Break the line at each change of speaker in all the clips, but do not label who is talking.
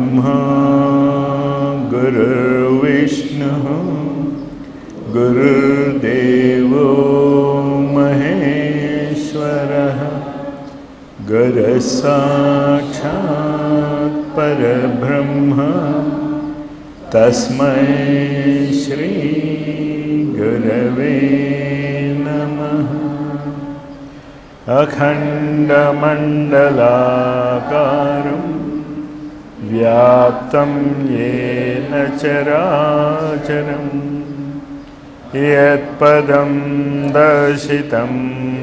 Brahma Guru Vishnu Guru Devo Maheshwara Guru Sakshat Parabrahma Tasmai Shri Gurave Namaha Akhanda Mandalakaram Vyaptam Yena Characharam Yat Padam Darshitam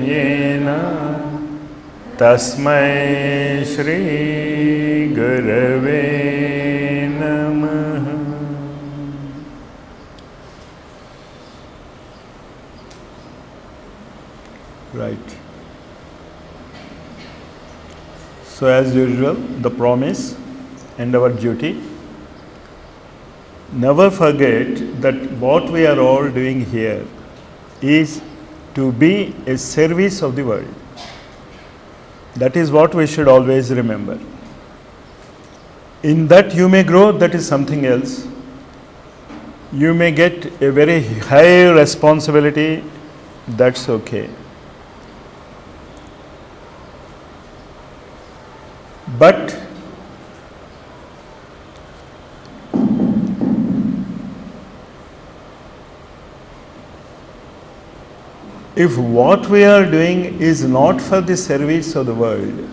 Yena Tasmai Shri Gurave Namaha. Right. So as usual, the promise and our duty. Never forget that what we are all doing here is to be a service of the world. That is what we should always remember. In that you may grow, that is something else. You may get a very high responsibility, that's okay. But if what we are doing is not for the service of the world,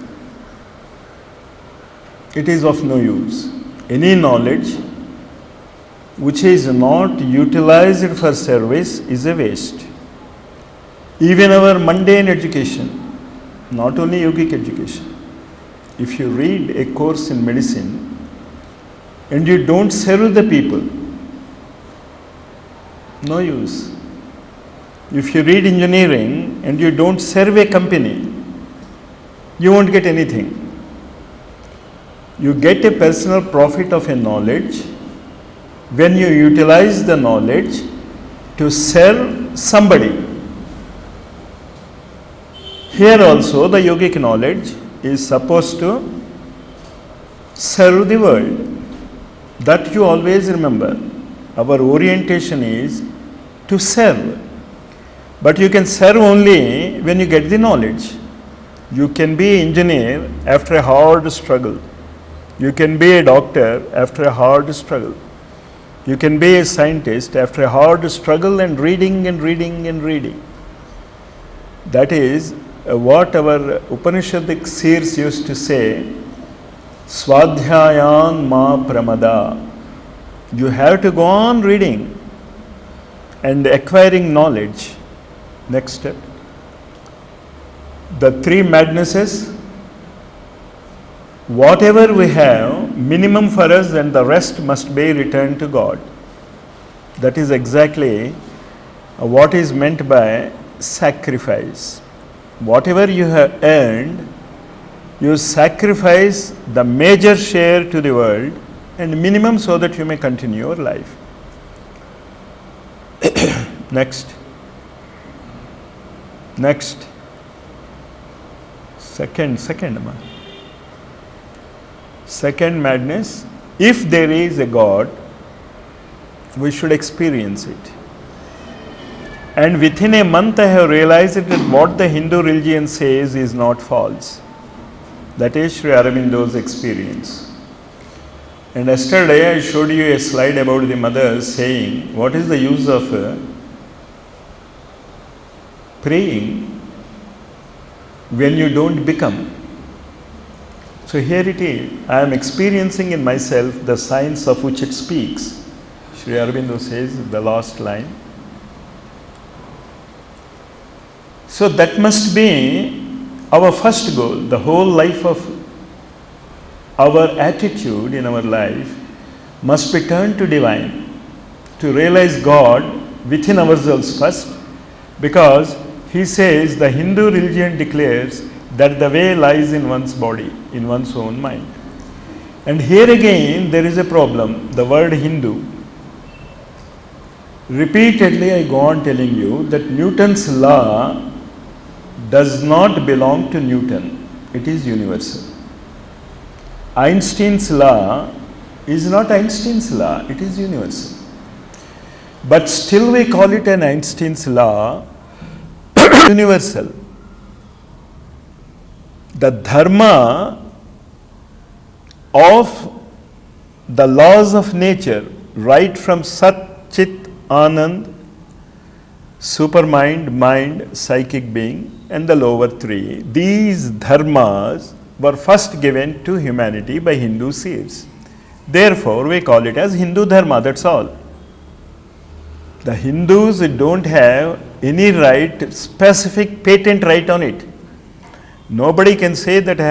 it is of no use. Any knowledge which is not utilized for service is a waste. Even our mundane education, not only yogic education. If you read a course in medicine and you don't serve the people, no use. If you read engineering and you don't serve a company, you won't get anything. You get a personal profit of a knowledge when you utilize the knowledge to serve somebody. Here also the yogic knowledge is supposed to serve the world. That you always remember. Our orientation is to serve. But you can serve only when you get the knowledge. You can be an engineer after a hard struggle. You can be a doctor after a hard struggle. You can be a scientist after a hard struggle and reading and reading and reading. That is what our Upanishadic seers used to say, Swadhyayan ma pramada. You have to go on reading and acquiring knowledge. Next step. The three madnesses, whatever we have, minimum for us and the rest must be returned to God. That is exactly what is meant by sacrifice. Whatever you have earned, you sacrifice the major share to the world and minimum so that you may continue your life. Next. Second madness, if there is a God, we should experience it. And within a month I have realized that what the Hindu religion says is not false. That is Sri Aurobindo's experience. And yesterday I showed you a slide about the mother saying, what is the use of praying when you don't become? So here it is. I am experiencing in myself the science of which it speaks. Sri Aurobindo says the last line. So that must be our first goal. The whole life of our attitude in our life must be turned to divine, to realize God within ourselves first, because he says the Hindu religion declares that the way lies in one's body, in one's own mind. And here again there is a problem. The word Hindu, repeatedly I go on telling you that Newton's law does not belong to Newton. It is universal. Einstein's law is not Einstein's law, it is universal. But still we call it an Einstein's law, universal. The dharma of the laws of nature, right from Sat, Chit, Anand, supermind, mind, psychic being, and the lower three, these dharmas were first given to humanity by Hindu seers. Therefore, we call it as Hindu dharma, that's all. The Hindus don't have any right, specific patent right on it. Nobody can say that I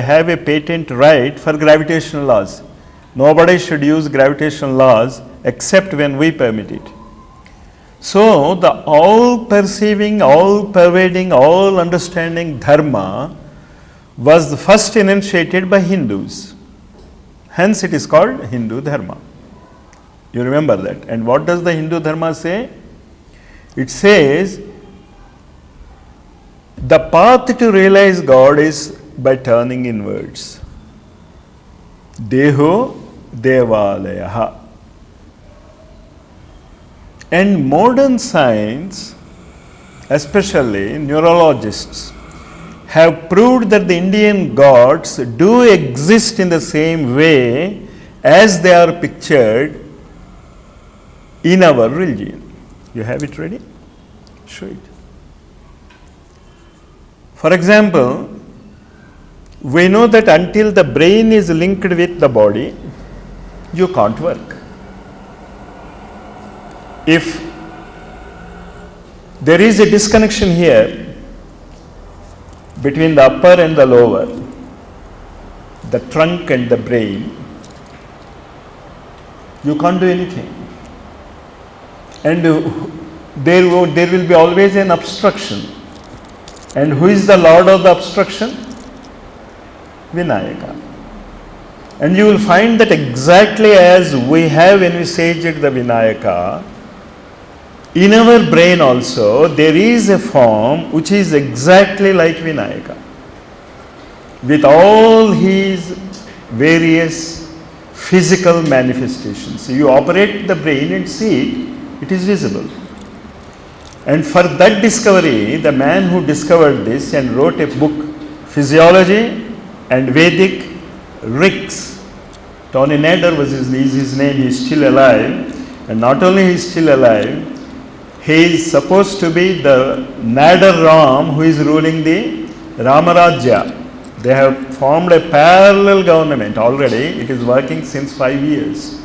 have a patent right for gravitational laws. Nobody should use gravitational laws except when we permit it. So, the all perceiving, all pervading, all understanding dharma was first enunciated by Hindus. Hence, it is called Hindu dharma. You remember that. And what does the Hindu dharma say? It says, the path to realize God is by turning inwards. Deho Devalayaha. And modern science, especially neurologists, have proved that the Indian gods do exist in the same way as they are pictured in our religion. You have it ready? Show it. For example, we know that until the brain is linked with the body, you can't work. If there is a disconnection here between the upper and the lower, the trunk and the brain, you can't do anything. And there will be always an obstruction. And who is the lord of the obstruction? Vinayaka. And you will find that exactly as we have envisaged the Vinayaka, in our brain also there is a form which is exactly like Vinayaka, with all his various physical manifestations. So you operate the brain and see it is visible. And for that discovery, the man who discovered this and wrote a book, Physiology and Vedic Rigs, Tony Nader is his name, he is still alive. And not only he is still alive, he is supposed to be the Nader Ram who is ruling the Ramarajya. They have formed a parallel government already. It is working since 5 years.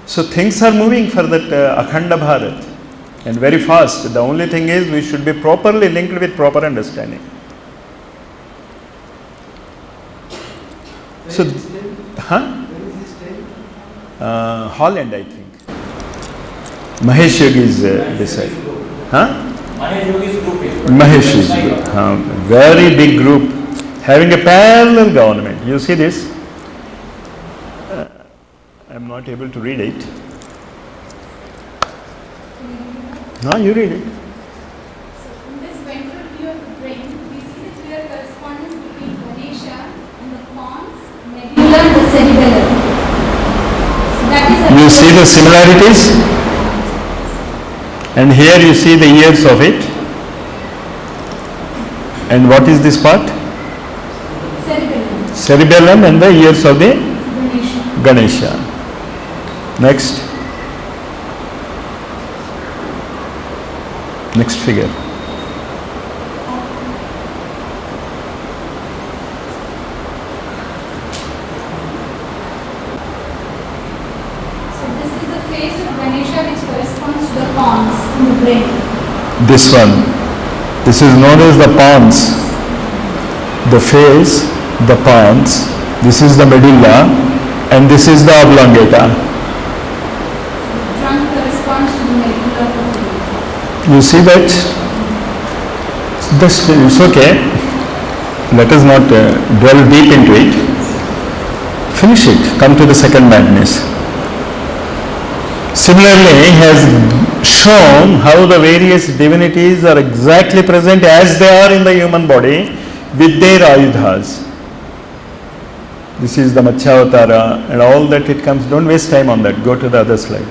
So things are moving for that Akhanda Bharat, and very fast. The only thing is we should be properly linked with proper understanding. So, Holland, I think. Mahesh Yogi is beside. Mahesh is group. Very big group having a parallel government. You see this? I am not able to read it. No, you read it.
So, in this ventral view of the brain, we see the clear correspondence between Ganesha and the pons, medulla, and the cerebellum. So that is
you see the similarities? And here you see the ears of it. And what is this part?
cerebellum.
Cerebellum and the ears of the
Ganesha.
Ganesha. Next. Next figure.
So this is the face of Ganesha which corresponds to the pons in the brain.
This one. This is known as the pons. The face, the pons. This is the medulla, and this is the oblongata.
Trunk corresponds to the medulla of the brain.
You see that? It's okay. Let us not dwell deep into it. Finish it. Come to the second madness. Similarly, he has shown how the various divinities are exactly present as they are in the human body with their ayudhas. This is the Matsyavatara and all that it comes. Don't waste time on that. Go to the other slide.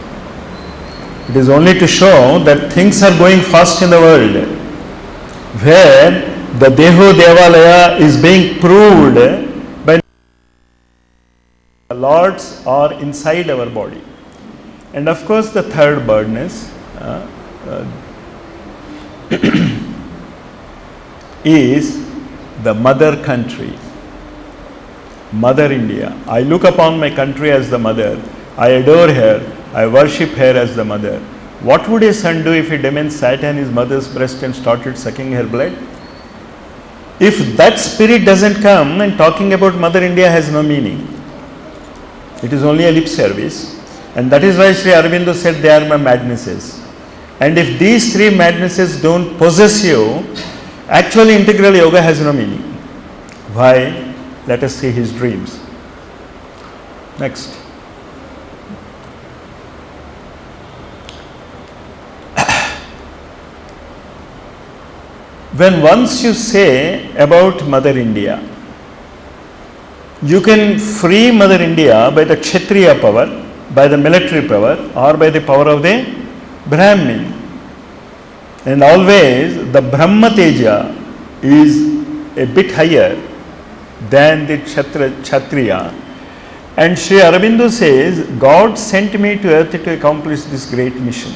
It is only to show that things are going fast in the world, where the Deho Devalaya is being proved by the Lords are inside our body. And of course the third burden is the mother country, Mother India. I look upon my country as the mother. I adore her. I worship her as the mother. What would a son do if he demons sat on his mother's breast and started sucking her blood? If that spirit doesn't come, and talking about Mother India has no meaning. It is only a lip service. And that is why Sri Aurobindo said they are my madnesses. And if these three madnesses don't possess you, actually integral yoga has no meaning. Why? Let us see his dreams. Next. When once you say about Mother India, you can free Mother India by the Kshatriya power, by the military power, or by the power of the Brahmin. And always the Brahma Teja is a bit higher than the Kshatriya. And Sri Aurobindo says, God sent me to earth to accomplish this great mission.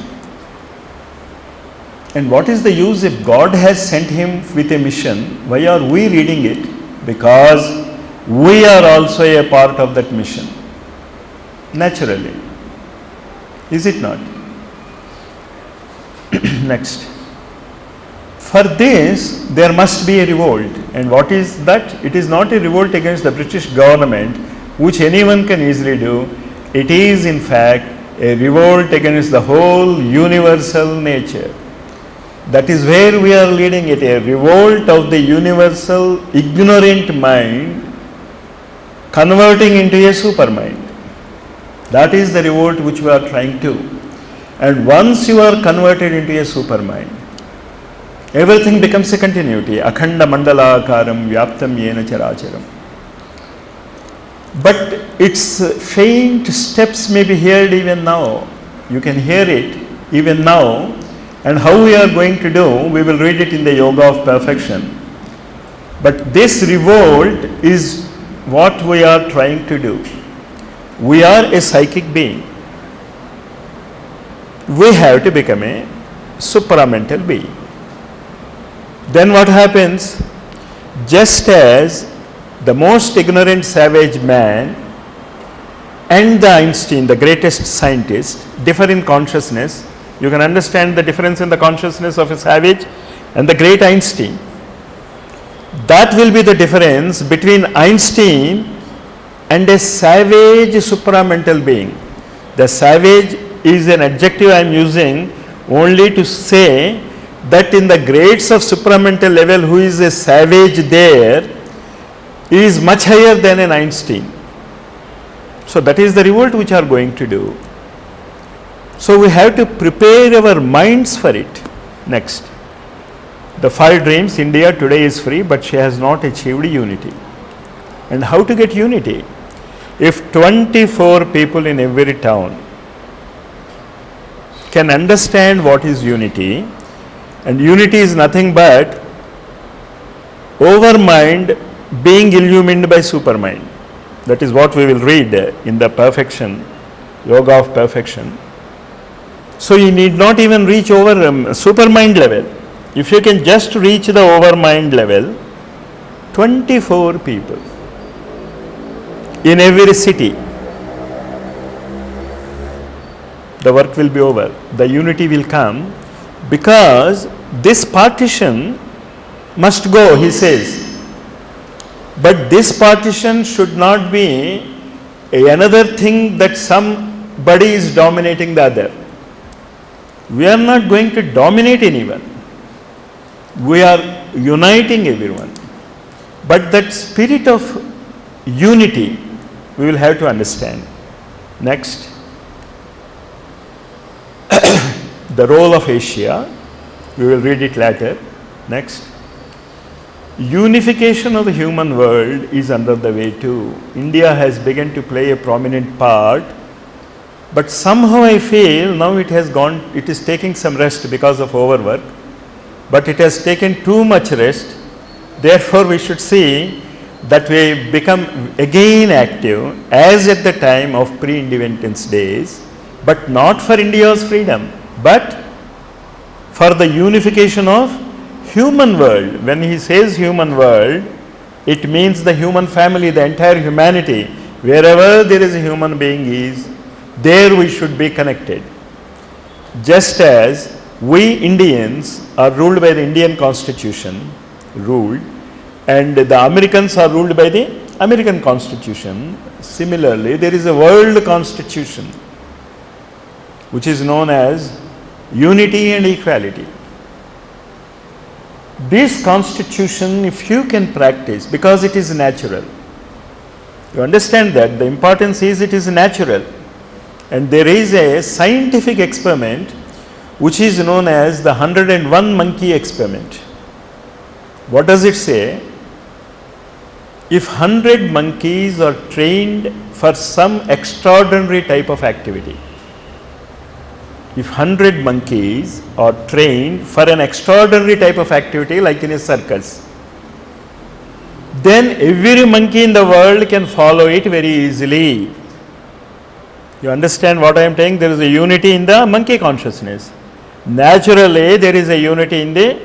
And what is the use if God has sent him with a mission? Why are we reading it? Because we are also a part of that mission. Naturally. Is it not? Next. For this, there must be a revolt. And what is that? It is not a revolt against the British government, which anyone can easily do. It is, in fact, a revolt against the whole universal nature. That is where we are leading it, a revolt of the universal ignorant mind converting into a super mind. That is the revolt which we are trying to. And once you are converted into a super mind, everything becomes a continuity. Akhanda mandala akaram vyaptam yena characharam. But its faint steps may be heard even now. You can hear it even now. And how we are going to do, we will read it in the Yoga of Perfection. But this revolt is what we are trying to do. We are a psychic being. We have to become a supramental being. Then what happens? Just as the most ignorant savage man and the Einstein, the greatest scientist, differ in consciousness, you can understand the difference in the consciousness of a savage and the great Einstein. That will be the difference between Einstein and a savage supramental being. The savage is an adjective I am using only to say that in the grades of supramental level, who is a savage there is much higher than an Einstein. So that is the revolt which we are going to do. So we have to prepare our minds for it. Next. The 5 dreams. India today is free, but she has not achieved unity. And how to get unity? If 24 people in every town can understand what is unity, and unity is nothing but overmind being illumined by supermind. That is what we will read in the Perfection, Yoga of Perfection. So you need not even reach over supermind level. If you can just reach the overmind level, 24 people in every city, the work will be over. The unity will come, because this partition must go, he says. But this partition should not be another thing that somebody is dominating the other. We are not going to dominate anyone. We are uniting everyone. But that spirit of unity we will have to understand. Next. The role of Asia. We will read it later. Next. Unification of the human world is under the way too. India has begun to play a prominent part, but somehow I feel now it is taking some rest because of overwork, but it has taken too much rest. Therefore, we should see that we become again active as at the time of pre-independence days, but not for India's freedom, but for the unification of human world. When he says human world, it means the human family, the entire humanity. Wherever there is a human being is, there we should be connected. Just as we Indians are ruled by the Indian Constitution, and the Americans are ruled by the American Constitution. Similarly, there is a world constitution which is known as unity and equality. This constitution, if you can practice, because it is natural, you understand that the importance is it is natural, and there is a scientific experiment which is known as the 101 monkey experiment. What does it say? If 100 monkeys are trained for some extraordinary type of activity, if 100 monkeys are trained for an extraordinary type of activity like in a circus, then every monkey in the world can follow it very easily. You understand what I am saying? There is a unity in the monkey consciousness. Naturally, there is a unity in the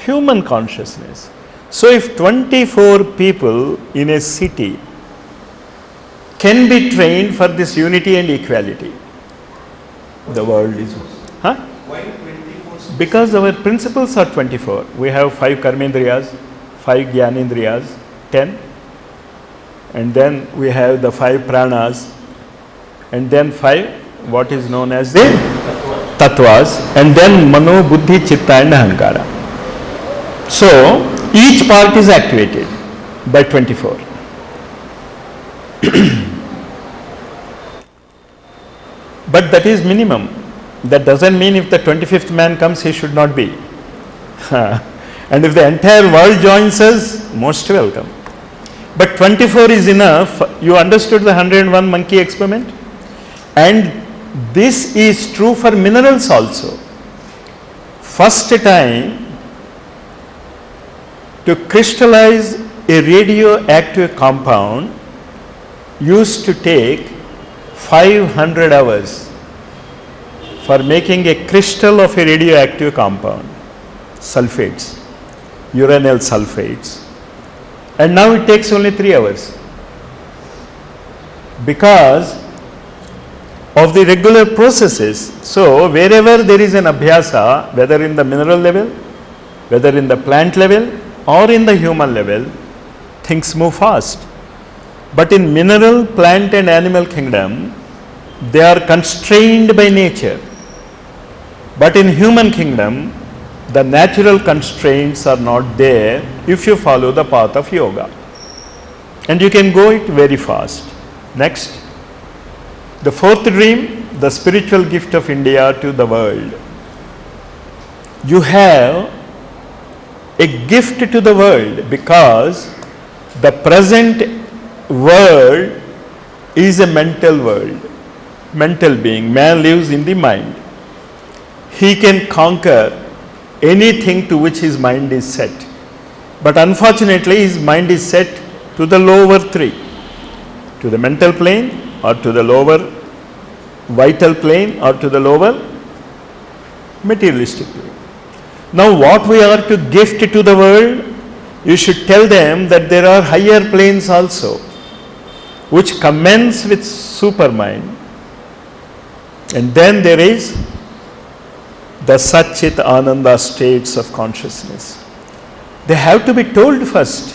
human consciousness. So, if 24 people in a city can be trained for this unity and equality, the world is. Huh?
Why 24?
Because our principles are 24. We have 5 karmendriyas, 5 jnanendriyas, 10, and then we have the 5 pranas, and then 5 what is known as the tattvas, and then mano, buddhi, chitta and ahankara. So, each part is activated by 24. But that is minimum. That doesn't mean if the 25th man comes, he should not be. And if the entire world joins us, most welcome. But 24 is enough. You understood the 101 monkey experiment? And this is true for minerals also. First time to crystallize a radioactive compound used to take 500 hours for making a crystal of a radioactive compound, sulfates, uranyl sulfates, and now it takes only 3 hours because of the regular processes. So, wherever there is an abhyasa, whether in the mineral level, whether in the plant level or in the human level, things move fast. But in mineral, plant and animal kingdom, they are constrained by nature. But in human kingdom, the natural constraints are not there if you follow the path of yoga. And you can go it very fast. Next. The 4th dream, the spiritual gift of India to the world. You have a gift to the world because the present world is a mental world, mental being. Man lives in the mind. He can conquer anything to which his mind is set. But unfortunately, his mind is set to the lower 3, to the mental plane or to the lower vital plane or to the lower materialistic plane. Now, what we are to gift to the world, you should tell them that there are higher planes also, which commence with supermind, and then there is the Satchit Ananda states of consciousness. They have to be told first.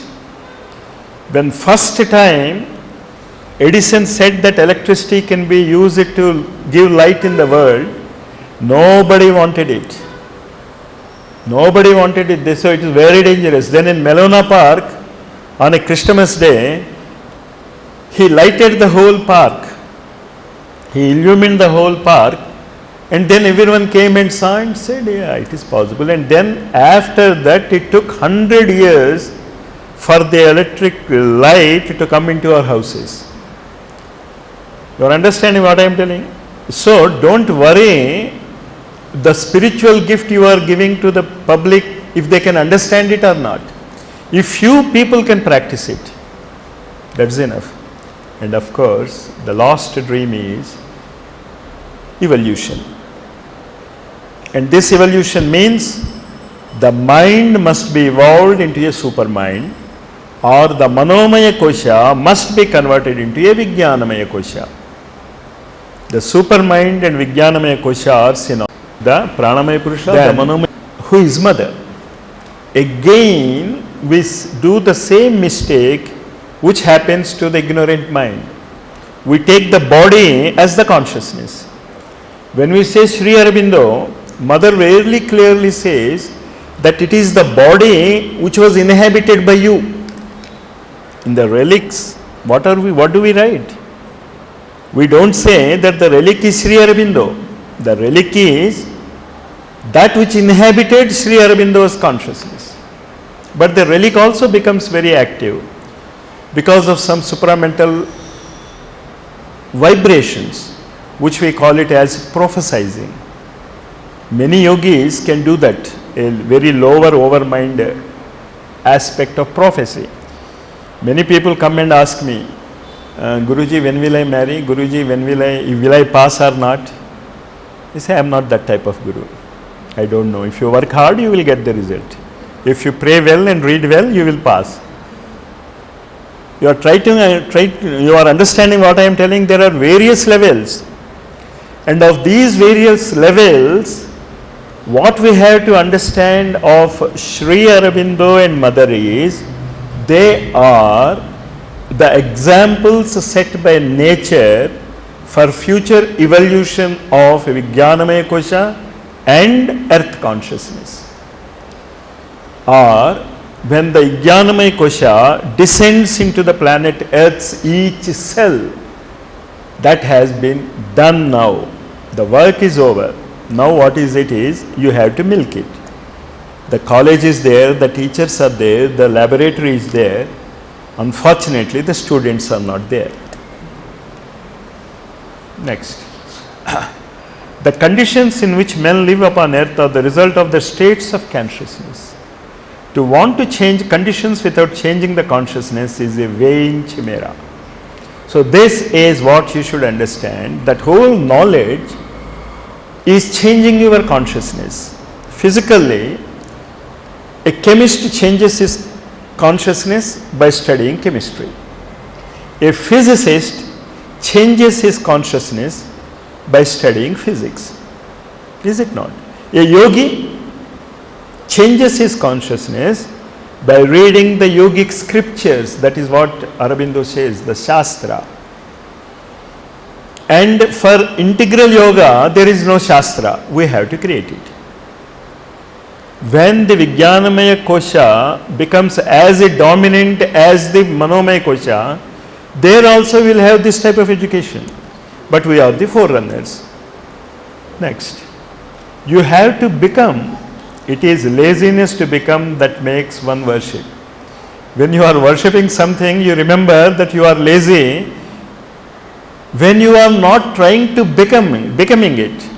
When first time Edison said that electricity can be used to give light in the world, nobody wanted it. Nobody wanted it. They said it is very dangerous. Then in Melona Park, on a Christmas day, he lighted the whole park. He illumined the whole park, and then everyone came and saw and said, yeah, it is possible. And then after that, it took 100 years for the electric light to come into our houses. You are understanding what I am telling? So don't worry the spiritual gift you are giving to the public if they can understand it or not. If few people can practice it, that's enough. And of course, the last dream is evolution. And this evolution means the mind must be evolved into a super mind, or the manomaya kosha must be converted into a vijnanamaya kosha. The super mind and vijnanamaya kosha are synonymous. The pranamaya purusha, the manomaya, who is mother. Again, we do the same mistake which happens to the ignorant mind. We take the body as the consciousness. When we say Sri Aurobindo, Mother very clearly says that it is the body which was inhabited by you. In the relics, what do we write? We don't say that the relic is Sri Aurobindo. The relic is that which inhabited Sri Aurobindo's consciousness. But the relic also becomes very active because of some supramental vibrations, which we call it as prophesizing. Many yogis can do that, a very lower overmind aspect of prophecy. Many people come and ask me, Guruji, when will I marry? Guruji, when will I pass or not? I say, I am not that type of guru. I don't know. If you work hard, you will get the result. If you pray well and read well, you will pass. You are understanding what I am telling? There are various levels. And of these various levels, what we have to understand of Sri Aurobindo and Mother is, they are the examples set by nature for future evolution of Vijnanamaya Kosha and earth consciousness. Or when the Vijnanamaya Kosha descends into the planet Earth's each cell, that has been done now. The work is over. Now what is it is, you have to milk it. The college is there, the teachers are there, the laboratory is there. Unfortunately, the students are not there. Next. The conditions in which men live upon earth are the result of the states of consciousness. To want to change conditions without changing the consciousness is a vain chimera. So this is what you should understand, that whole knowledge is changing your consciousness. Physically, a chemist changes his consciousness by studying chemistry. A physicist changes his consciousness by studying physics. Is it not? A yogi changes his consciousness by reading the yogic scriptures. That is what Aurobindo says, the Shastra. And for integral yoga, there is no Shastra. We have to create it. When the Vijnanamaya Kosha becomes as dominant as the Manomaya Kosha, there also will have this type of education. But we are the forerunners. Next. You have to become, it is laziness to become that makes one worship. When you are worshipping something, you remember that you are lazy. When you are not trying to becoming it,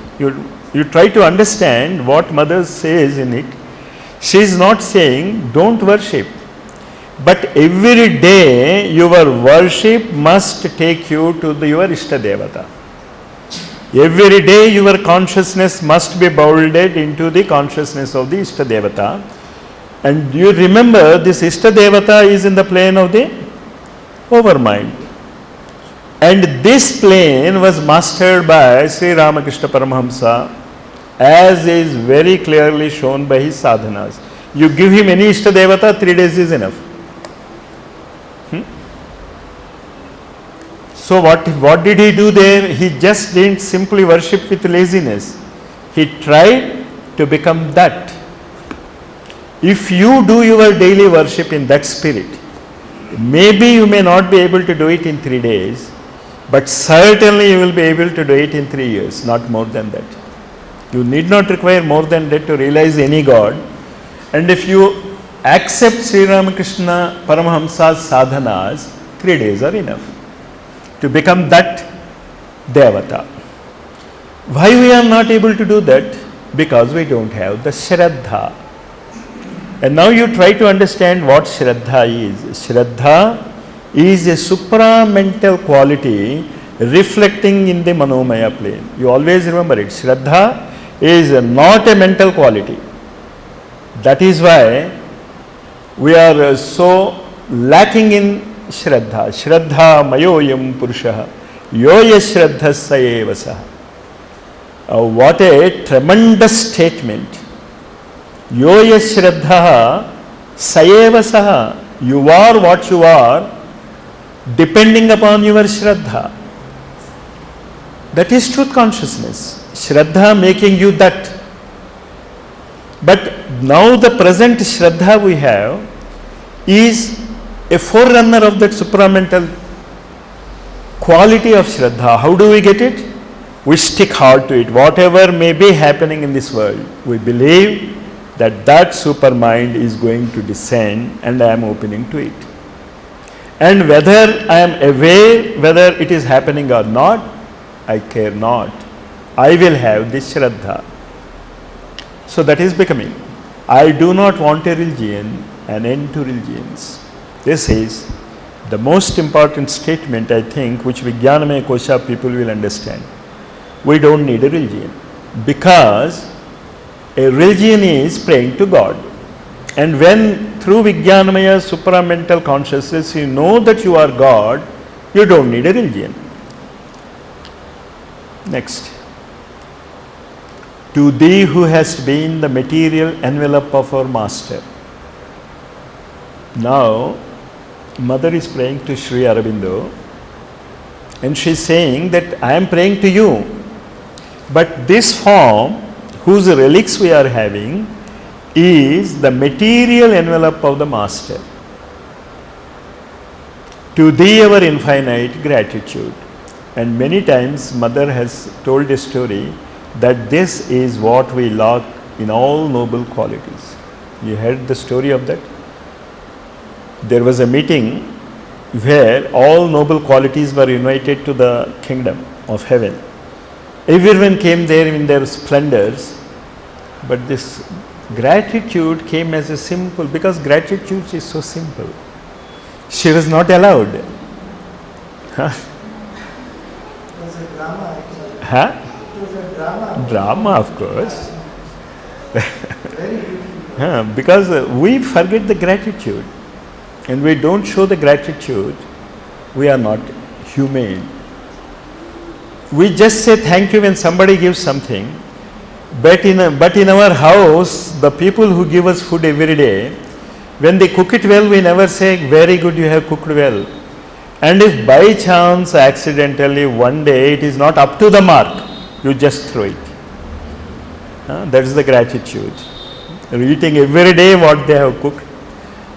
you try to understand what Mother says in it. She is not saying don't worship, but every day your worship must take you to your Ishta Devata. Every day your consciousness must be molded into the consciousness of the Ishta Devata. And you remember this Ishta Devata is in the plane of the overmind. And this plane was mastered by Sri Ramakrishna Paramahamsa, as is very clearly shown by his sadhanas. You give him any Ishta Devata, 3 days is enough. So what did he do there? He just didn't simply worship with laziness. He tried to become that. If you do your daily worship in that spirit, maybe you may not be able to do it in 3 days, but certainly you will be able to do it in 3 years, not more than that. You need not require more than that to realize any God. And if you accept Sri Ramakrishna Paramahamsa's sadhanas, 3 days are enough to become that Devata. Why we are not able to do that? Because we don't have the Shraddha. And now you try to understand what Shraddha is. Shraddha is a supramental quality reflecting in the Manomaya plane. You always remember it. Shraddha is not a mental quality. That is why we are so lacking in Shraddha. Shraddha mayoyam purushaha yoya shraddha sayevasaha. What a tremendous statement. Yoya shraddha sayevasaha. You are what you are depending upon your Shraddha. That is truth consciousness. Shraddha making you that. But now the present Shraddha we have is a forerunner of that supramental quality of Shraddha. How do we get it? We stick hard to it. Whatever may be happening in this world, we believe that supermind is going to descend and I am opening to it. And whether I am aware whether it is happening or not, I care not. I will have this Shraddha. So that is becoming. I do not want a religion, an end to religions. This is the most important statement, I think, which Vijnanamaya Kosha people will understand. We don't need a religion because a religion is praying to God. And when through Vijnanamaya supramental consciousness you know that you are God, you don't need a religion. Next. To thee who hast been the material envelope of our master. Now, mother is praying to Sri Aurobindo and she is saying that I am praying to you. But this form, whose relics we are having, is the material envelope of the master. To thee our infinite gratitude. And many times mother has told a story that this is what we lack in all noble qualities. You heard the story of that? There was a meeting where all noble qualities were invited to the kingdom of heaven. Everyone came there in their splendors, but this gratitude came as a simple, because gratitude is so simple. She was not allowed. Huh?
It was a drama actually.
Huh?
It was a drama.
Drama, of course.
Very beautiful.
Because we forget the gratitude. And we don't show the gratitude, we are not humane. We just say thank you when somebody gives something. But in our house, the people who give us food every day, when they cook it well, we never say, very good, you have cooked well. And if by chance, accidentally, one day it is not up to the mark, you just throw it. That is the gratitude. You're eating every day what they have cooked.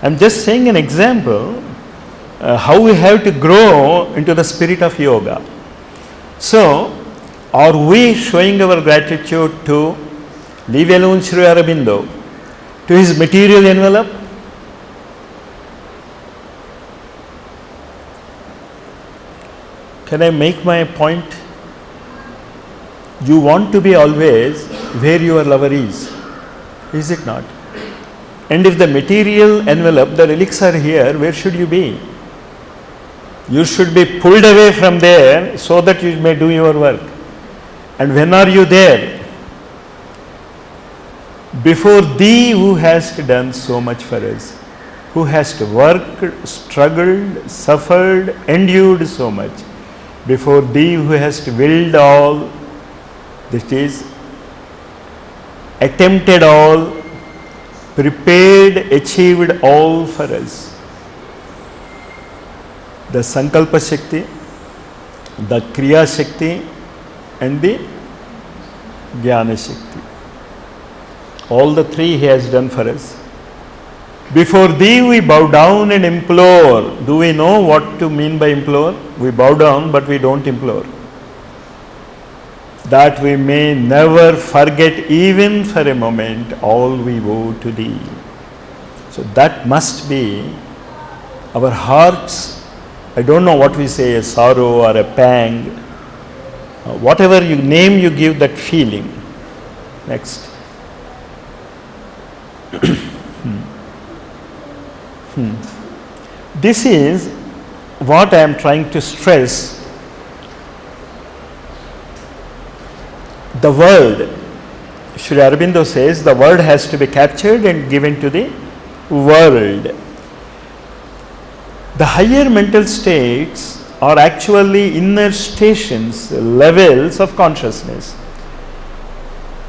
I'm just saying an example, how we have to grow into the spirit of yoga. So, are we showing our gratitude to, leave alone Sri Aurobindo, to his material envelope? Can I make my point? You want to be always where your lover is it not? And if the material envelope, the relics are here, where should you be? You should be pulled away from there so that you may do your work. And when are you there? Before thee who hast done so much for us, who hast worked, struggled, suffered, endured so much. Before thee who hast willed all, that is, attempted all, prepared, achieved all for us. The Sankalpa Shakti, the Kriya Shakti and the Jnana Shakti. All the three he has done for us. Before thee we bow down and implore. Do we know what to mean by implore? We bow down but we don't implore. That we may never forget even for a moment all we owe to thee. So that must be our hearts. I don't know what we say, a sorrow or a pang, whatever you name you give that feeling. Next. This is what I am trying to stress. The word, Sri Aurobindo says, the word has to be captured and given to the world. The higher mental states are actually inner stations, levels of consciousness,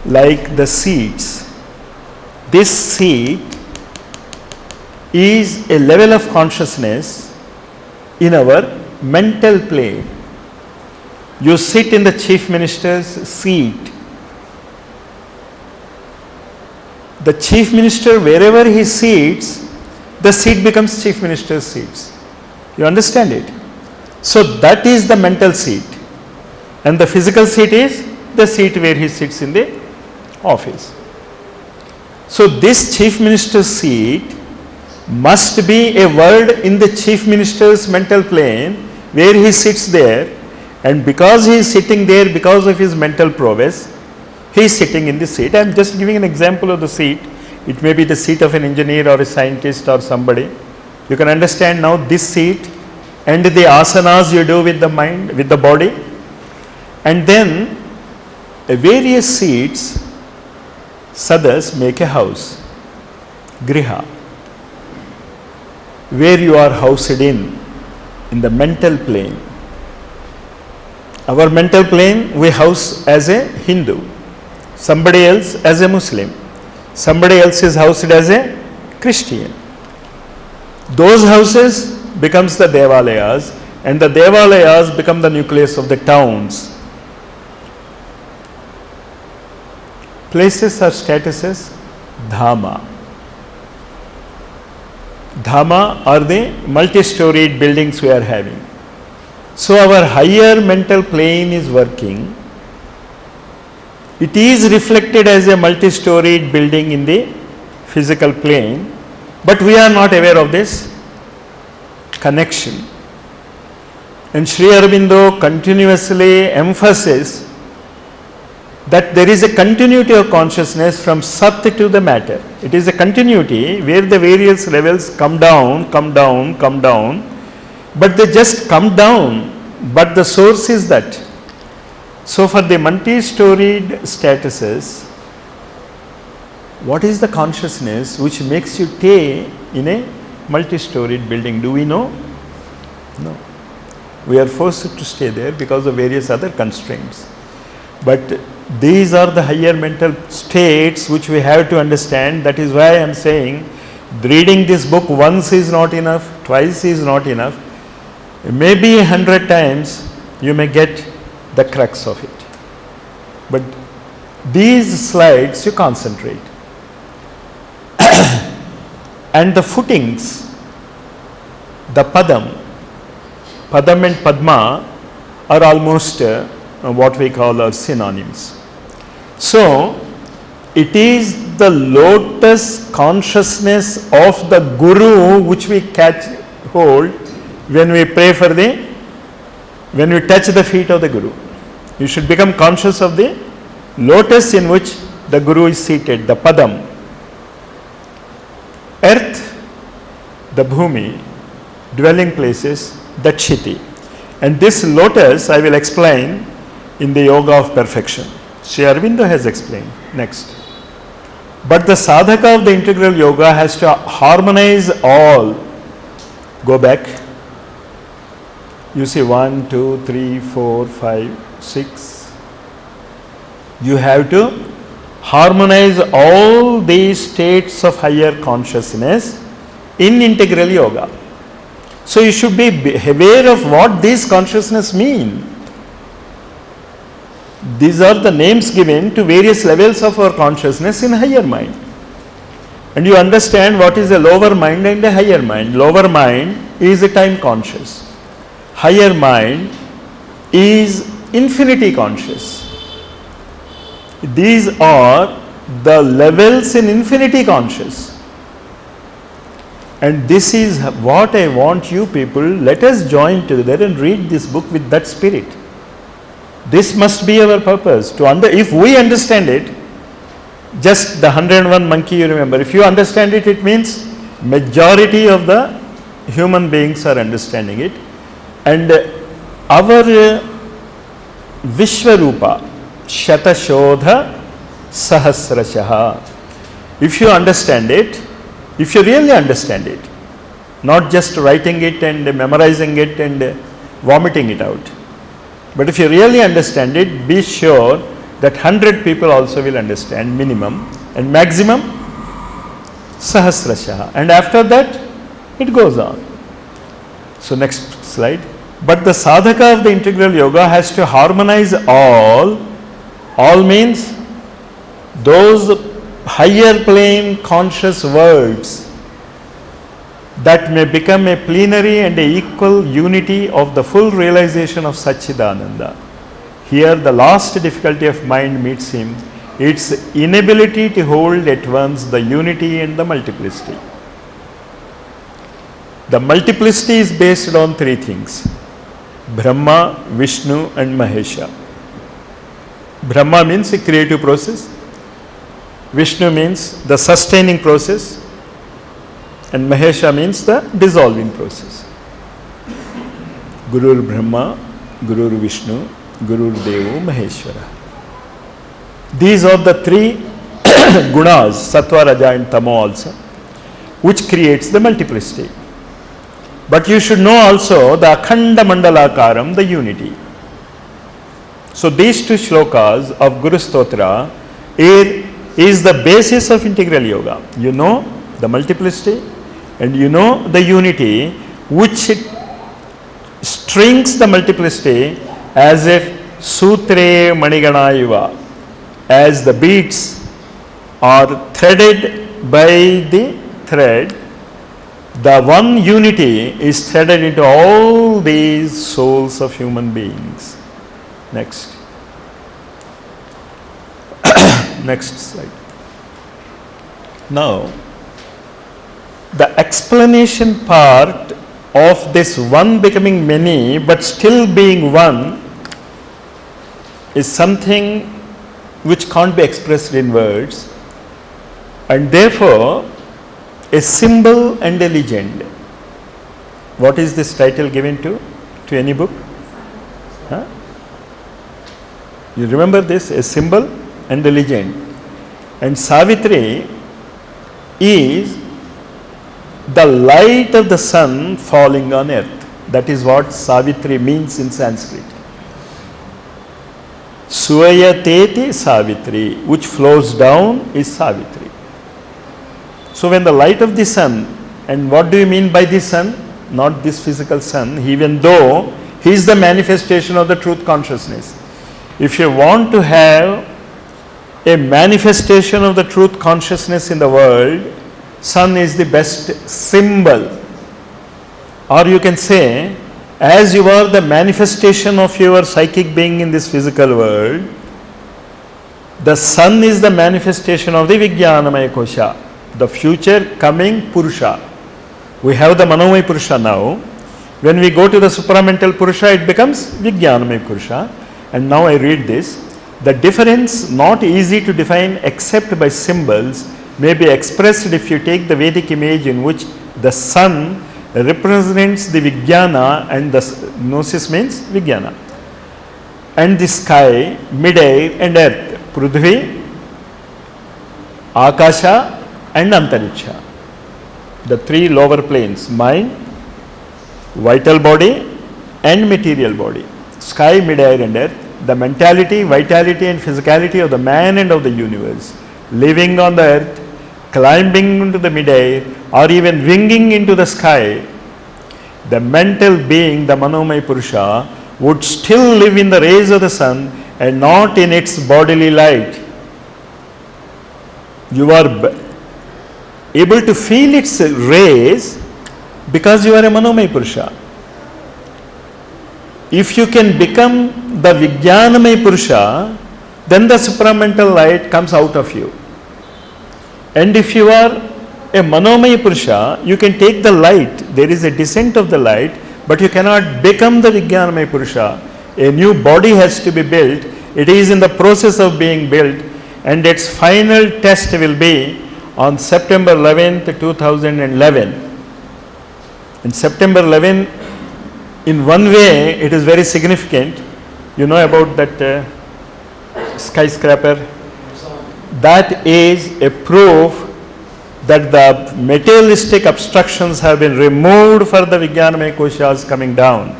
like the seeds. This seed is a level of consciousness in our mental plane. You sit in the chief minister's seat. The chief minister, wherever he sits, the seat becomes chief minister's seat. You understand it? So that is the mental seat. And the physical seat is the seat where he sits in the office. So this chief minister's seat must be a word in the chief minister's mental plane where he sits there, and because he is sitting there because of his mental prowess, he is sitting in the seat. I am just giving an example of the seat. It may be the seat of an engineer or a scientist or somebody. You can understand now this seat and the asanas you do with the mind, with the body, and then various seats, sadas, make a house, griha, where you are housed in the mental plane. Our mental plane we house as a Hindu, somebody else as a Muslim, somebody else is housed as a Christian. Those houses becomes the devalayas, and the devalayas become the nucleus of the towns. Places or statuses, dhama. Dhama are the multi-storied buildings we are having. So our higher mental plane is working. It is reflected as a multi-storied building in the physical plane, but we are not aware of this connection. And Sri Aurobindo continuously emphasizes that there is a continuity of consciousness from Sat to the matter. It is a continuity where the various levels come down, but they just come down, but the source is that. So for the multi-storied statuses, what is the consciousness which makes you stay in a multi-storied building? Do we know? No. We are forced to stay there because of various other constraints. But these are the higher mental states which we have to understand. That is why I am saying reading this book once is not enough, twice is not enough. Maybe 100 times you may get the crux of it. But these slides you concentrate. And the footings, the padam and padma are almost what we call are synonyms. So it is the lotus consciousness of the Guru which we catch hold when we pray for when we touch the feet of the Guru. You should become conscious of the lotus in which the Guru is seated, the padam. Earth, the bhumi, dwelling places, the chiti. And this lotus I will explain in the yoga of perfection. Sri Aurobindo has explained. Next. But the sadhaka of the integral yoga has to harmonize all. Go back. You see 1, 2, 3, 4, 5, 6. You have to harmonize all these states of higher consciousness in integral yoga. So you should be aware of what these consciousness mean. These are the names given to various levels of our consciousness in higher mind. And you understand what is a lower mind and a higher mind. Lower mind is a time conscious. Higher mind is infinity conscious. These are the levels in infinity conscious. And this is what I want you people, let us join together and read this book with that spirit. This must be our purpose. If we understand it, just the 101 monkey you remember, if you understand it, it means majority of the human beings are understanding it. And our Vishwarupa, Shatashodha Sahasrashaha. If you understand it, if you really understand it, not just writing it and memorizing it and vomiting it out, but if you really understand it, be sure that 100 people also will understand minimum, and maximum Sahasrashaha. And after that, it goes on. So next slide. But the sadhaka of the integral yoga has to harmonize all. All means those higher plane conscious words that may become a plenary and a equal unity of the full realization of Satchidananda. Here the last difficulty of mind meets him, its inability to hold at once the unity and the multiplicity. The multiplicity is based on three things: Brahma, Vishnu and Mahesha. Brahma means a creative process, Vishnu means the sustaining process, and Mahesha means the dissolving process. Gurur Brahma, Gurur Vishnu, Gurur Devo Maheshwara. These are the three gunas, Sattva, Raja and Tamo also, which creates the multiplicity. But you should know also the Akhanda Mandalakaram, the unity. So these two shlokas of Guru Stotra is the basis of integral yoga. You know the multiplicity and you know the unity, which strings the multiplicity as if Sutre Manigana, as the beads are threaded by the thread. The one unity is threaded into all these souls of human beings. Next. Next slide. Now, the explanation part of this one becoming many but still being one is something which can't be expressed in words, and therefore a symbol and a legend. What is this title given to any book? Huh? You remember this, a symbol and a legend. And Savitri is the light of the sun falling on earth. That is what Savitri means in Sanskrit. Swayateti Savitri, which flows down, is Savitri. So when the light of the sun, and what do you mean by the sun? Not this physical sun, even though he is the manifestation of the truth consciousness. If you want to have a manifestation of the truth consciousness in the world, sun is the best symbol. Or you can say, as you are the manifestation of your psychic being in this physical world, the sun is the manifestation of the Vijnanamaya Kosha, the future coming Purusha. We have the Manomaya Purusha now. When we go to the supramental Purusha, it becomes Vijnanamaya Purusha. And now I read this. The difference, not easy to define except by symbols, may be expressed if you take the Vedic image in which the sun represents the Vijnana and the gnosis means Vijnana, and the sky, mid-air and earth, Prudhvi, Akasha and Antariksha. The three lower planes, mind, vital body and material body. Sky, mid-air and earth, the mentality, vitality and physicality of the man and of the universe, living on the earth, climbing into the mid-air or even winging into the sky. The mental being, the Manomaya Purusha, would still live in the rays of the sun and not in its bodily light. You are able to feel its rays because you are a Manomaya Purusha. If you can become the Vijnanamaya Purusha, then the supramental light comes out of you. And if you are A Manomaya Purusha, you can take the light, there is a descent of the light, but you cannot become the Vijnanamaya Purusha. A new body has to be built. It is in the process of being built, and its final test will be on September 11th, 2011. In September 11, in one way, it is very significant. You know about that skyscraper? That is a proof that the materialistic obstructions have been removed for the Vijnanamaya Koshas coming down.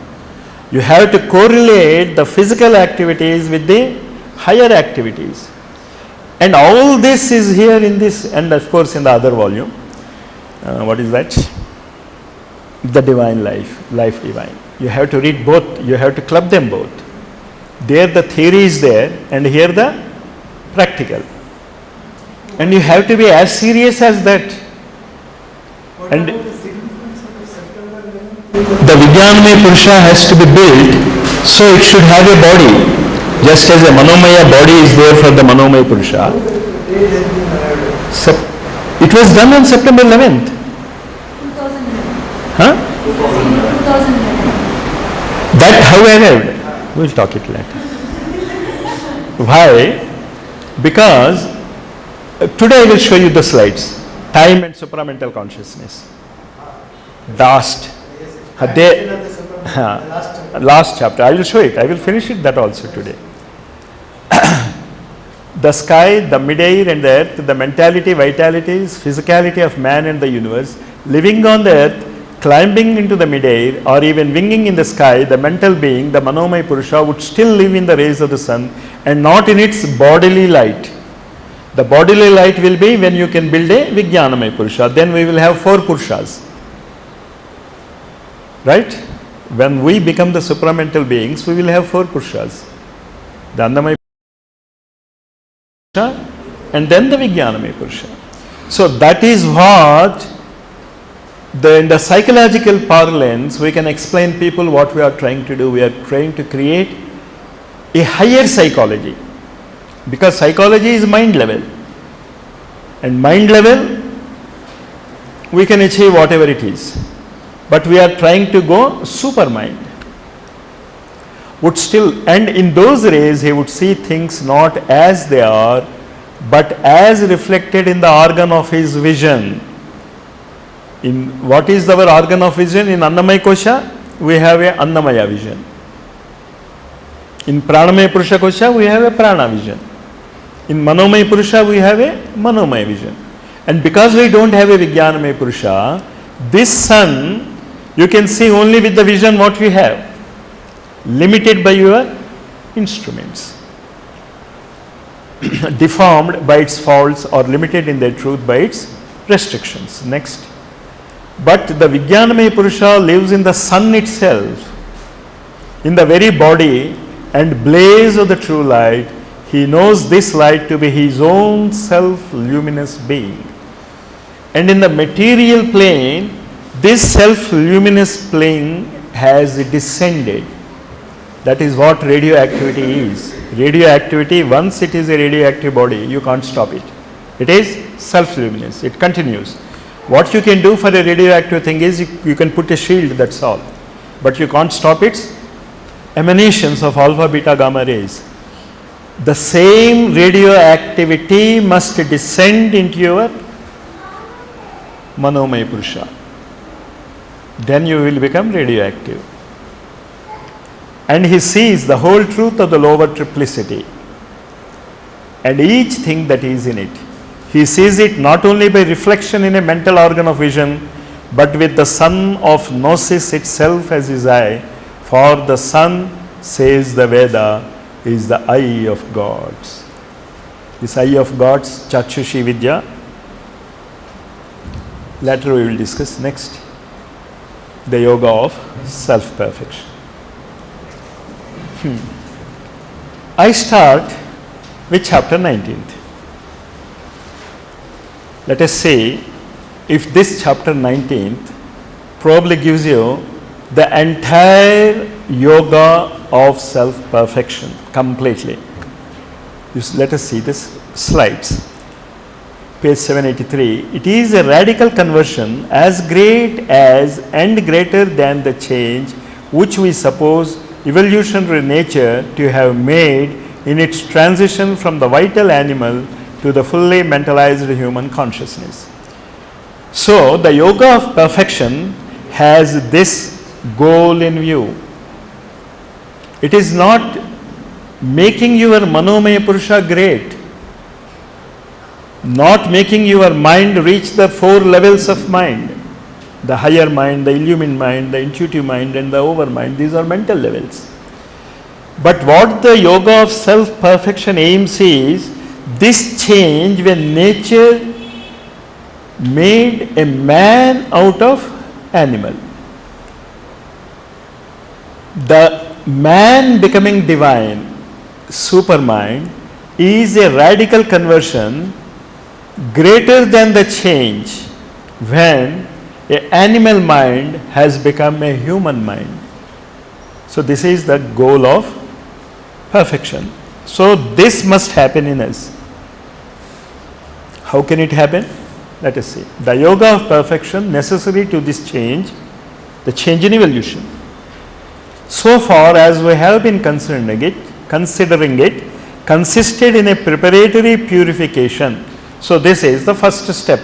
You have to correlate the physical activities with the higher activities. And all this is here in this, and of course in the other volume. What is that? The Divine Life, Life Divine. You have to read both, you have to club them both. There the theory is there, and here the practical. And you have to be as serious as that.
What
And
about the significance of the September 11th?
the Vijnanamaya Purusha has to be built, so it should have a body. Just as a Manomaya body is there for the Manomaya Purusha.
The date has been arrived.
It was done on September 11th.
2011.
Huh?
2011.
That how arrived? We'll talk it later. Why? Because today I will show you the slides. Time and supramental consciousness. Last.
Yes,
They-
of the September,
Huh.
the last chapter.
Last chapter. I will show it. I will finish it that also today. The sky, the mid-air and the earth, the mentality, vitalities, physicality of man and the universe, living on the earth, climbing into the mid-air or even winging in the sky, the mental being, the Manomaya Purusha would still live in the rays of the sun and not in its bodily light. The bodily light will be when you can build a Vijnanamaya Purusha. Then we will have 4 Purushas. Right? When we become the supramental beings, we will have 4 Purushas. The Annamaya Purusha and then the Vijnanamaya Purusha. So that is what, in the psychological parlance, we can explain people what we are trying to do. We are trying to create a higher psychology. Because psychology is mind level. And mind level, we can achieve whatever it is. But we are trying to go super mind. Would still, and in those rays, he would see things not as they are, but as reflected in the organ of his vision. In what is our organ of vision? In Annamaya Kosha, we have a Annamaya vision. In Pranamaya Purusha Kosha, we have a Prana vision. In Manomaya Purusha, we have a Manomaya vision. And because we don't have a Vijnanamaya Purusha, this sun, you can see only with the vision what we have, limited by your instruments, deformed by its faults or limited in their truth by its restrictions. Next. But the Vijnanamaya Purusha lives in the sun itself, in the very body and blaze of the true light. He knows this light to be his own self-luminous being. And in the material plane, this self-luminous plane has descended. That is what radioactivity is. Radioactivity, once it is a radioactive body, you can't stop it. It is self-luminous. It continues. What you can do for a radioactive thing is you can put a shield, that's all. But you can't stop its emanations of alpha, beta, gamma rays. The same radioactivity must descend into your Manomaya Purusha. Then you will become radioactive. And he sees the whole truth of the lower triplicity and each thing that is in it. He sees it not only by reflection in a mental organ of vision, but with the sun of gnosis itself as his eye. For the sun, says the Veda, is the eye of gods. This eye of gods, Chakshushi Vidya. Later we will discuss. Next, the yoga of self-perfection. I start with chapter 19th. Let us say, if this chapter 19th probably gives you the entire yoga of self-perfection completely. Let us see this slides. page 783, it is a radical conversion as great as and greater than the change which we suppose evolutionary nature to have made in its transition from the vital animal to the fully mentalized human consciousness. So, the yoga of perfection has this goal in view. It is not making your Manomaya Purusha great, not making your mind reach the 4 levels of mind, the higher mind, the illumined mind, the intuitive mind and the overmind. These are mental levels. But what the yoga of self-perfection aims is this change when nature made a man out of animal. The man becoming divine, supermind, is a radical conversion greater than the change when an animal mind has become a human mind. So this is the goal of perfection. So this must happen in us. How can it happen? Let us see. The yoga of perfection necessary to this change, the change in evolution. So far as we have been considering it, consisted in a preparatory purification. So this is the first step.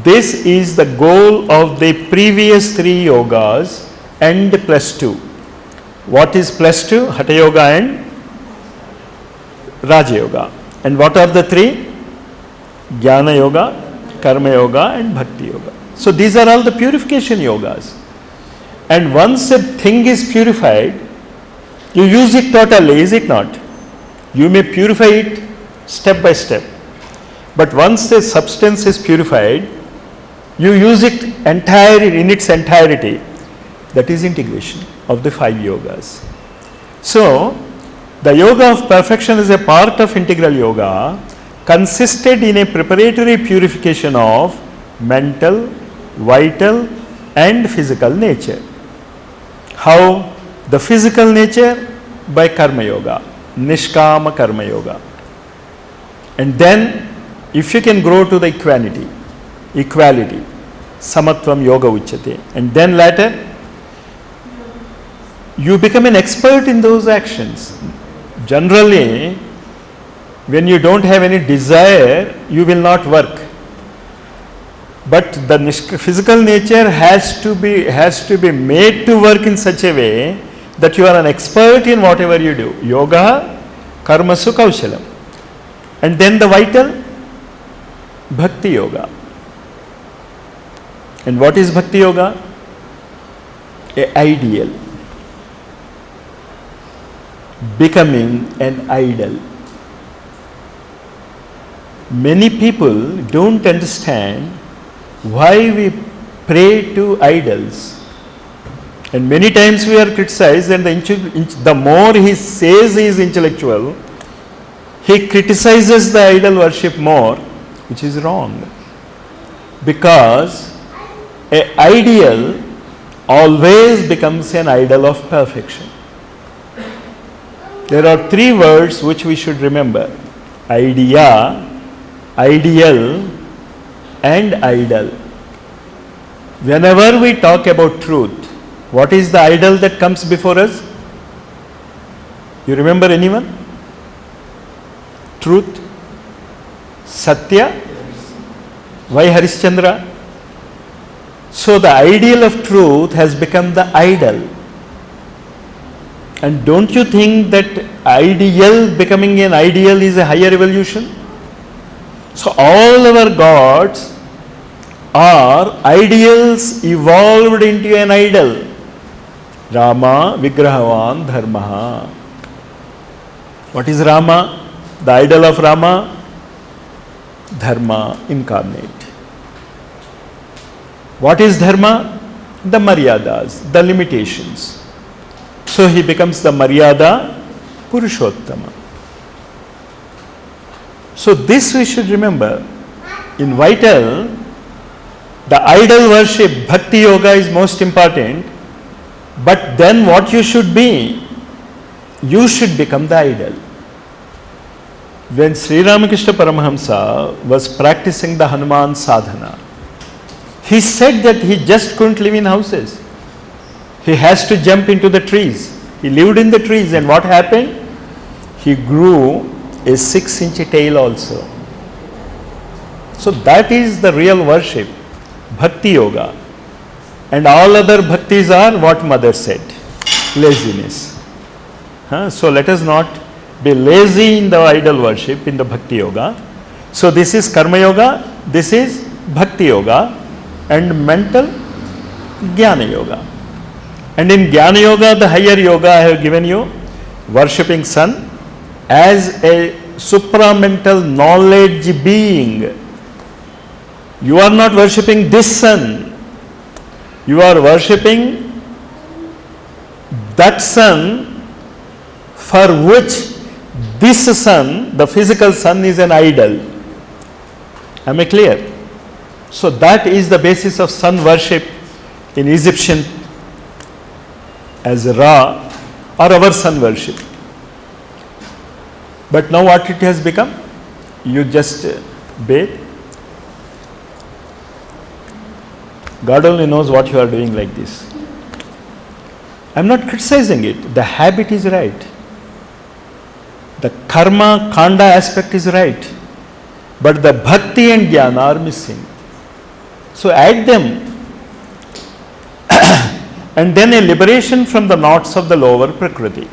This is the goal of the previous 3 yogas and plus 2. What is plus 2? Hatha yoga and Raja yoga. And what are the 3? Jnana yoga, Karma yoga and Bhakti yoga. So these are all the purification yogas. And once a thing is purified, you use it totally, is it not? You may purify it step by step. But once a substance is purified, you use it in its entirety. That is integration of the 5 yogas. So, the yoga of perfection is a part of integral yoga, consisted in a preparatory purification of mental, vital and physical nature. How? The physical nature by karma yoga, nishkama karma yoga. And then if you can grow to the equality, samatvam yoga uchyate, and then later you become an expert in those actions. Generally, when you don't have any desire, you will not work. But the physical nature has to be made to work in such a way that you are an expert in whatever you do. Yoga, karmasu kaushalam. And then the vital, bhakti yoga. And what is bhakti yoga? An ideal. Becoming an idol. Many people don't understand why we pray to idols. And many times we are criticized, and the more he says he is intellectual, he criticizes the idol worship more, which is wrong. Because an ideal always becomes an idol of perfection. There are 3 words which we should remember: idea, ideal and idol. Whenever we talk about truth, what is the idol that comes before us? You remember anyone? Truth? Satya? Why Harishchandra? So the ideal of truth has become the idol. And don't you think that ideal becoming an ideal is a higher evolution? So all our gods are ideals evolved into an idol. Rama Vigrahavan Dharmaha. What is Rama? The idol of Rama? Dharma incarnate. What is Dharma? The Maryadas, the limitations. So he becomes the Maryada Purushottama. So this we should remember. In vital, the idol worship, bhakti yoga is most important. But then what you should be? You should become the idol. When Sri Ramakrishna Paramahamsa was practicing the Hanuman sadhana, he said that he just couldn't live in houses. He has to jump into the trees. He lived in the trees, and what happened? He grew a 6-inch tail also. So that is the real worship, Bhakti Yoga. And all other bhaktis are what mother said, laziness. So let us not be lazy in the idol worship, in the Bhakti Yoga. So this is Karma Yoga, this is Bhakti Yoga, and mental Jnana Yoga. And in Jnana Yoga, the higher yoga I have given you, worshipping sun as a supramental knowledge being. You are not worshipping this sun, you are worshipping that sun for which this sun, the physical sun, is an idol. Am I clear? So that is the basis of sun worship in Egyptian as Ra, or our sun worship. But now what it has become? You just bathe. God only knows what you are doing like this. I am not criticizing it. The habit is right. The karma, kanda aspect is right. But the bhakti and jnana are missing. So add them. And then a liberation from the knots of the lower prakriti.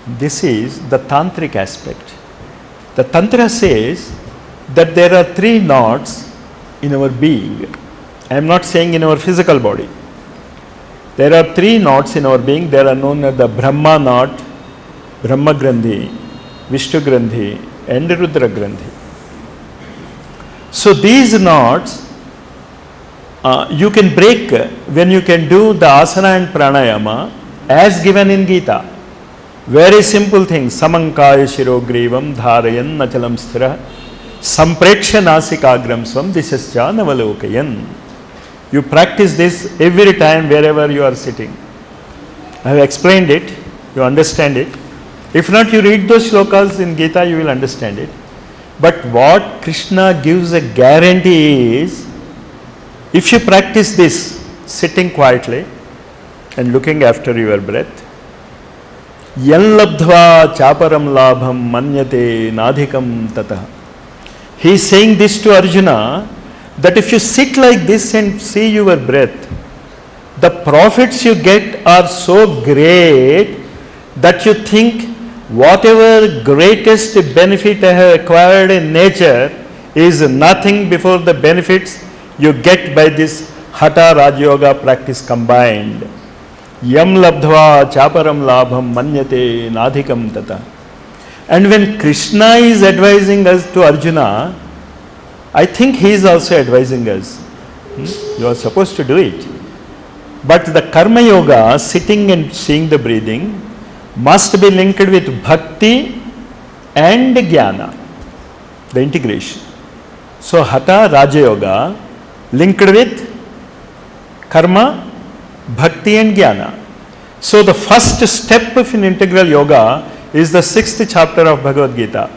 This is the tantric aspect. The tantra says that there are 3 knots in our being. I am not saying in our physical body. There are 3 knots in our being. They are known as the Brahma knot, Brahma Grandhi, Vishnu Grandhi, and Rudra Grandhi. So these knots you can break when you can do the asana and pranayama as given in Gita. Very simple things. Samankaya shirogrivam dharayan nachalam sthira sampreksha nasikagram svam disascha navalokayan. You practice this every time wherever you are sitting. I have explained it. You understand it. If not, you read those shlokas in Gita, you will understand it. But what Krishna gives a guarantee is, if you practice this, sitting quietly and looking after your breath, yan labdhva chaparam labham manyate nadhikam tatah. He is saying this to Arjuna, that if you sit like this and see your breath, the profits you get are so great that you think whatever greatest benefit I have acquired in nature is nothing before the benefits you get by this Hatha Raja Yoga practice combined. Yam labdhva chaparam labham manyate nadhikam tata. And when Krishna is advising us to Arjuna, I think he is also advising us. You are supposed to do it. But the Karma Yoga, sitting and seeing the breathing, must be linked with Bhakti and Jnana, the integration. So Hatha Raja Yoga linked with Karma, Bhakti and Jnana. So the first step of an integral yoga is the 6th chapter of Bhagavad Gita.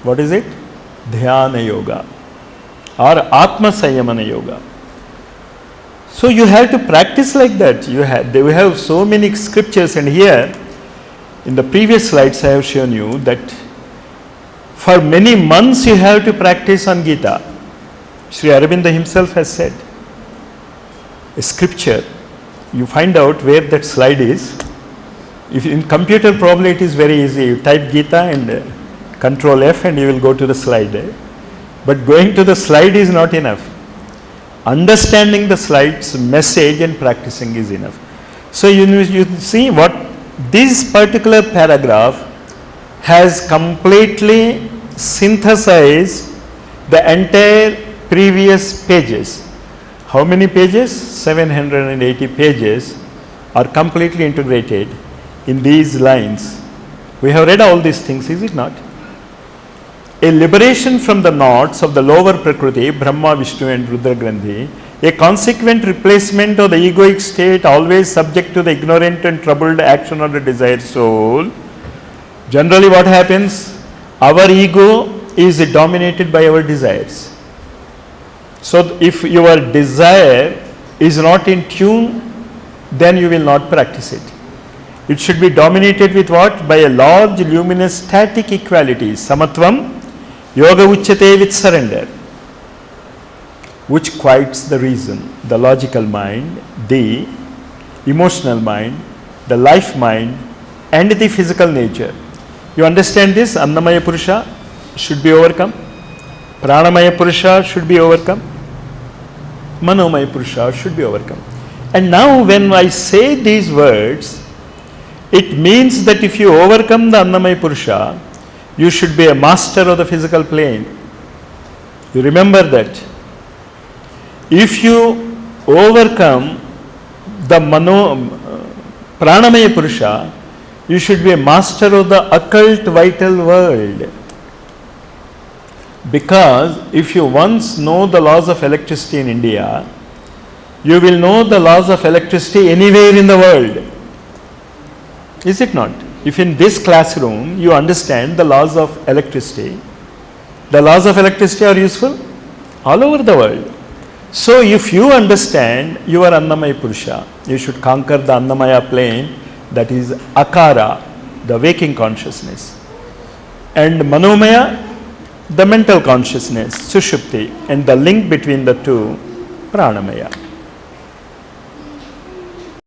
What is it? Dhyana Yoga or Atma Sanyamana Yoga. So you have to practice like that. We have so many scriptures, and here in the previous slides I have shown you that for many months you have to practice on Gita. Sri Aurobindo himself has said, a scripture, you find out where that slide is. If in computer probably it is very easy. You type Gita and Control F and you will go to the slide. But going to the slide is not enough. Understanding the slide's message and practicing is enough. So you see what this particular paragraph has completely synthesized the entire previous pages. How many pages? 780 pages are completely integrated in these lines. We have read all these things, is it not? A liberation from the knots of the lower Prakriti, Brahma, Vishnu and Rudra Grandhi, a consequent replacement of the egoic state always subject to the ignorant and troubled action of the desired soul. Generally, what happens? Our ego is dominated by our desires. So, if your desire is not in tune, then you will not practice it. It should be dominated with what? By a large, luminous, static equality. Samatvam, yoga uchyate with surrender, which quiets the reason, the logical mind, the emotional mind, the life mind, and the physical nature. You understand this? Annamaya Purusha should be overcome. Pranamaya Purusha should be overcome. Manomaya Purusha should be overcome. And now when I say these words, it means that if you overcome the Annamaya Purusha, you should be a master of the physical plane. You remember that. If you overcome the Pranamaya Purusha, you should be a master of the occult vital world. Because if you once know the laws of electricity in India, you will know the laws of electricity anywhere in the world. Is it not? If in this classroom you understand the laws of electricity, the laws of electricity are useful all over the world. So if you understand your Annamaya Purusha, you should conquer the Annamaya plane, that is Akara, the waking consciousness, and Manomaya, the mental consciousness, Sushupti, and the link between the two, Pranamaya.